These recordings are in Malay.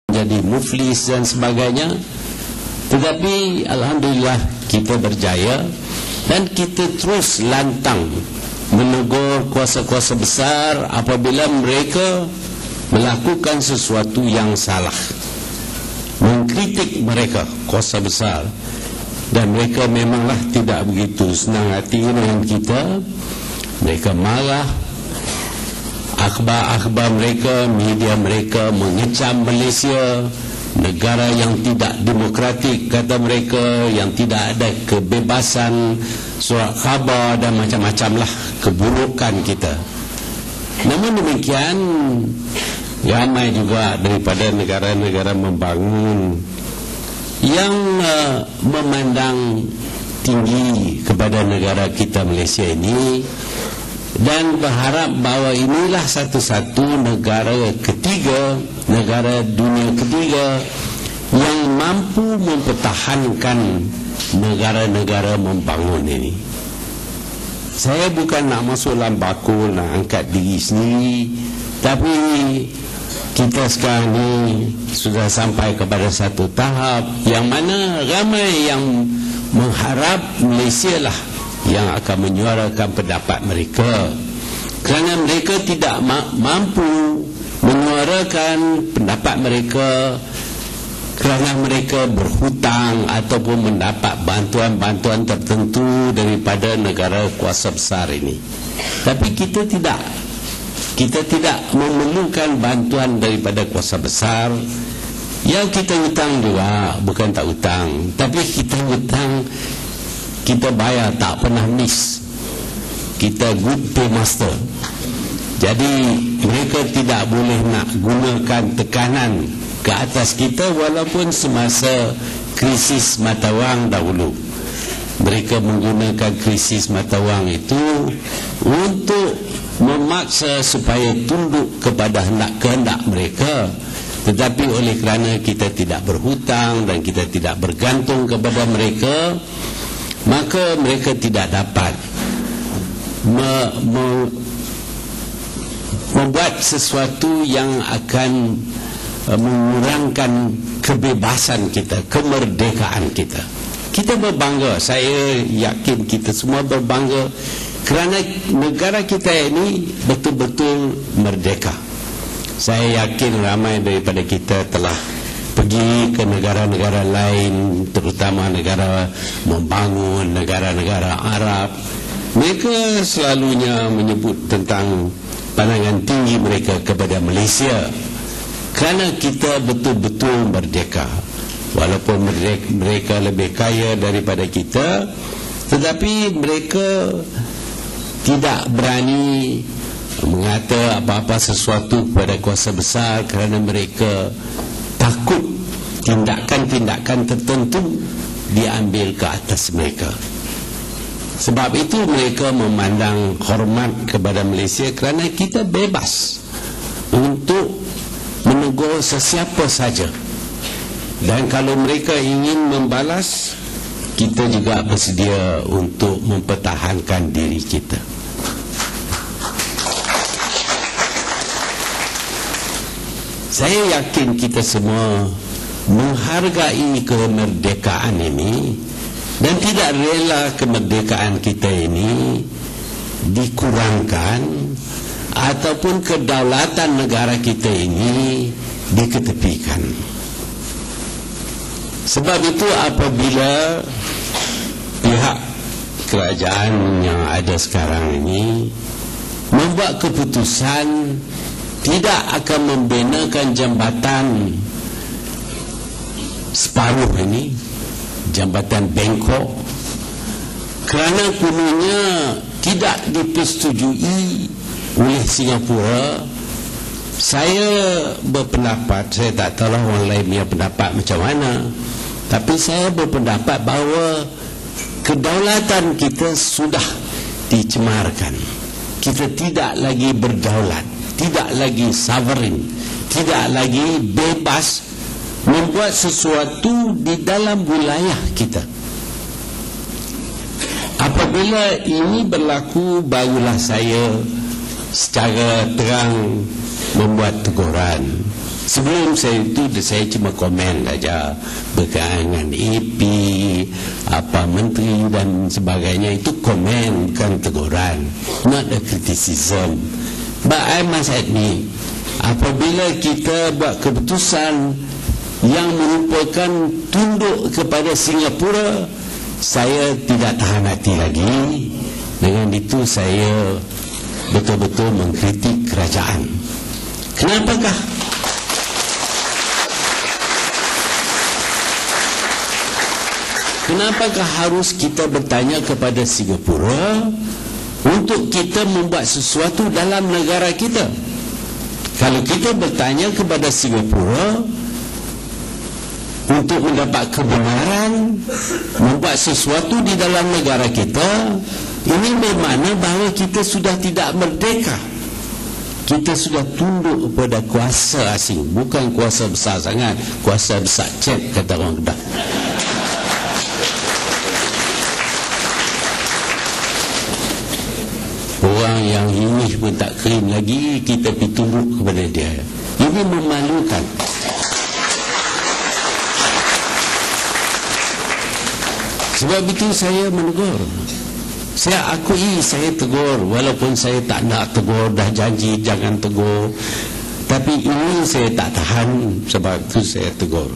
jadi muflis dan sebagainya. Tetapi alhamdulillah kita berjaya dan kita terus lantang menegur kuasa-kuasa besar apabila mereka melakukan sesuatu yang salah, mengkritik mereka kuasa besar. Dan mereka memanglah tidak begitu senang hati dengan kita. Mereka marah. Akhbar-akhbar mereka, media mereka mengecam Malaysia, negara yang tidak demokratik, kata mereka, yang tidak ada kebebasan surat khabar dan macam-macam lah keburukan kita. Namun demikian, ramai juga daripada negara-negara membangun yang memandang tinggi kepada negara kita Malaysia ini dan berharap bahawa inilah satu-satu negara ketiga, negara dunia ketiga yang mampu mempertahankan negara-negara membangun ini. Saya bukan nak masuk dalam bakul, nak angkat diri sendiri, tapi kita sekarang ni sudah sampai kepada satu tahap yang mana ramai yang mengharap Malaysia lah yang akan menyuarakan pendapat mereka, kerana mereka tidak mampu menyuarakan pendapat mereka kerana mereka berhutang ataupun mendapat bantuan-bantuan tertentu daripada negara kuasa besar ini. Tapi kita tidak memerlukan bantuan daripada kuasa besar. Yang kita hutang juga, bukan tak hutang, tapi kita hutang, kita bayar tak pernah miss. Kita good paymaster. Jadi mereka tidak boleh nak gunakan tekanan ke atas kita walaupun semasa krisis mata wang dahulu. Mereka menggunakan krisis mata wang itu untuk memaksa supaya tunduk kepada kehendak mereka. Tetapi oleh kerana kita tidak berhutang dan kita tidak bergantung kepada mereka, maka mereka tidak dapat membuat sesuatu yang akan mengurangkan kebebasan kita, kemerdekaan kita. Kita berbangga, saya yakin kita semua berbangga kerana negara kita ini betul-betul merdeka. Saya yakin ramai daripada kita telah pergi ke negara-negara lain, terutama negara membangun, negara-negara Arab. Mereka selalunya menyebut tentang pandangan tinggi mereka kepada Malaysia kerana kita betul-betul merdeka. Walaupun mereka lebih kaya daripada kita, tetapi mereka tidak berani mengata apa-apa sesuatu kepada kuasa besar kerana mereka takut tindakan-tindakan tertentu diambil ke atas mereka. Sebab itu mereka memandang hormat kepada Malaysia kerana kita bebas untuk menegur sesiapa saja. Dan kalau mereka ingin membalas, kita juga bersedia untuk mempertahankan diri kita. Saya yakin kita semua menghargai kemerdekaan ini dan tidak rela kemerdekaan kita ini dikurangkan ataupun kedaulatan negara kita ini diketepikan. Sebab itu apabila pihak kerajaan yang ada sekarang ini membuat keputusan tidak akan membinakan jambatan separuh ini, jambatan Bangkok, kerana kononnya tidak dipersetujui oleh Singapura. Saya berpendapat, saya tak tahu orang lain punya pendapat macam mana, tapi saya berpendapat bahawa kedaulatan kita sudah dicemarkan. Kita tidak lagi berdaulat, tidak lagi sovereign, tidak lagi bebas membuat sesuatu di dalam wilayah kita. Apabila ini berlaku, barulah saya secara terang membuat teguran. Sebelum saya cuma komen saja berkaitan dengan AP, apa menteri dan sebagainya, itu komen, bukan teguran, not a criticism. But I must admit, apabila kita buat keputusan yang merupakan tunduk kepada Singapura, saya tidak tahan hati lagi. Dengan itu saya betul-betul mengkritik kerajaan. Kenapakah? Kenapakah harus kita bertanya kepada Singapura untuk kita membuat sesuatu dalam negara kita? Kalau kita bertanya kepada Singapura untuk mendapat kebenaran membuat sesuatu di dalam negara kita, ini bermakna bahawa kita sudah tidak merdeka. Kita sudah tunduk kepada kuasa asing, bukan kuasa besar sangat, kuasa besar cek, kata orang Kedah. Orang yang ini pun tak kering lagi, kita pergi tunduk kepada dia. Ini memalukan. Sebab itu saya menegur. Saya akui saya tegur, walaupun saya tak nak tegur, dah janji jangan tegur. Tapi ini saya tak tahan, sebab itu saya tegur.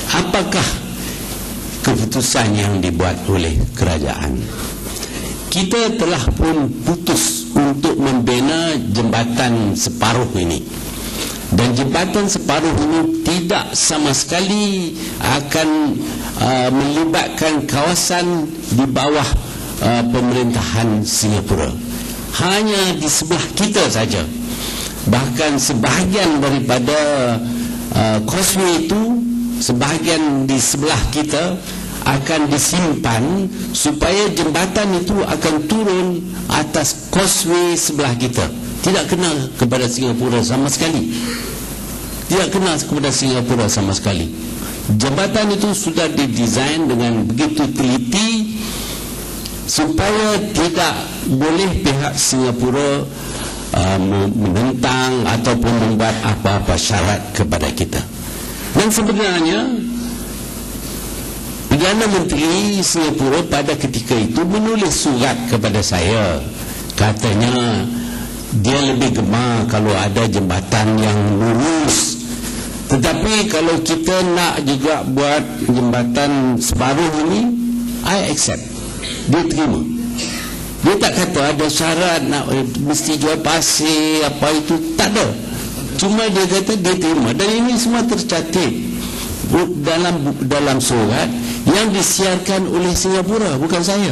Apakah keputusan yang dibuat oleh kerajaan? Kita telah pun putus untuk membina jembatan separuh ini. Dan jembatan separuh ini tidak sama sekali akan melibatkan kawasan di bawah pemerintahan Singapura. Hanya di sebelah kita saja. Bahkan sebahagian daripada causeway itu, sebahagian di sebelah kita akan disimpan supaya jembatan itu akan turun atas causeway sebelah kita. Tidak kena kepada Singapura sama sekali. Tidak kena kepada Singapura sama sekali. Jembatan itu sudah didesain dengan begitu teliti supaya tidak boleh pihak Singapura menentang ataupun membuat apa-apa syarat kepada kita. Dan sebenarnya Perdana Menteri Singapura pada ketika itu menulis surat kepada saya. Katanya dia lebih gemar kalau ada jembatan yang lurus. Tetapi kalau kita nak juga buat jembatan separuh ini, I accept. Dia terima. Dia tak kata ada syarat nak mesti jual pasir apa itu, tak ada. Cuma dia kata dia terima. Dan ini semua tercatat dalam surat yang disiarkan oleh Singapura, bukan saya.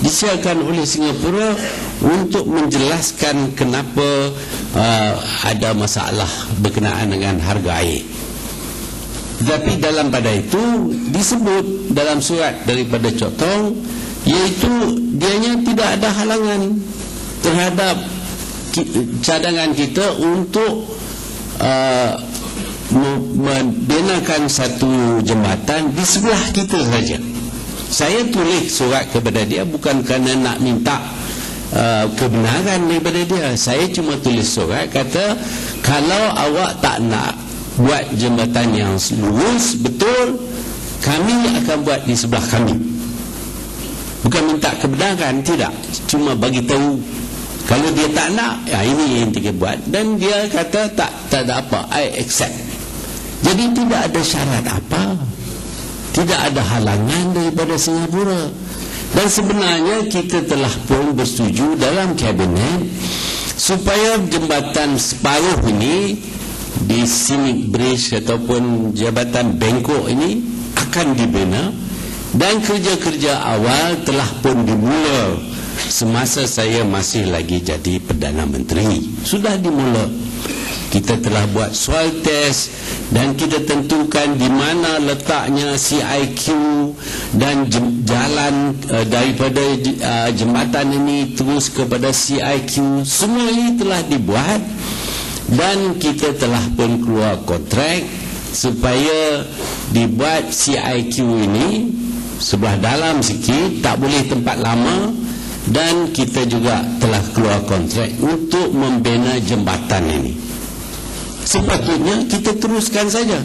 Disiarkan oleh Singapura untuk menjelaskan kenapa ada masalah berkenaan dengan harga air. Tetapi dalam pada itu disebut dalam surat daripada Chok Tong, iaitu dianya tidak ada halangan terhadap cadangan kita untuk membinakan satu jembatan di sebelah kita saja. Saya tulis surat kepada dia bukan kerana nak minta kebenaran daripada dia. Saya cuma tulis surat kata, kalau awak tak nak buat jembatan yang lurus betul, kami akan buat di sebelah kami. Bukan minta kebenaran, tidak, cuma bagi tahu. Kalau dia tak nak, ya ini yang kita buat. Dan dia kata tak ada apa, I accept. Jadi tidak ada syarat apa, tidak ada halangan daripada Singapura. Dan sebenarnya kita telah pun bersetuju dalam kabinet supaya jembatan separuh ini di Scenic Bridge ataupun jambatan Bangkok ini akan dibina. Dan kerja-kerja awal telah pun dimula semasa saya masih lagi jadi Perdana Menteri. Sudah dimula. Kita telah buat soal test dan kita tentukan di mana letaknya CIQ dan jalan daripada jembatan ini terus kepada CIQ. Semua ini telah dibuat dan kita telah pun keluar kontrak supaya dibuat CIQ ini sebelah dalam sikit, tak boleh tempat lama. Dan kita juga telah keluar kontrak untuk membina jembatan ini. Sepatutnya kita teruskan saja.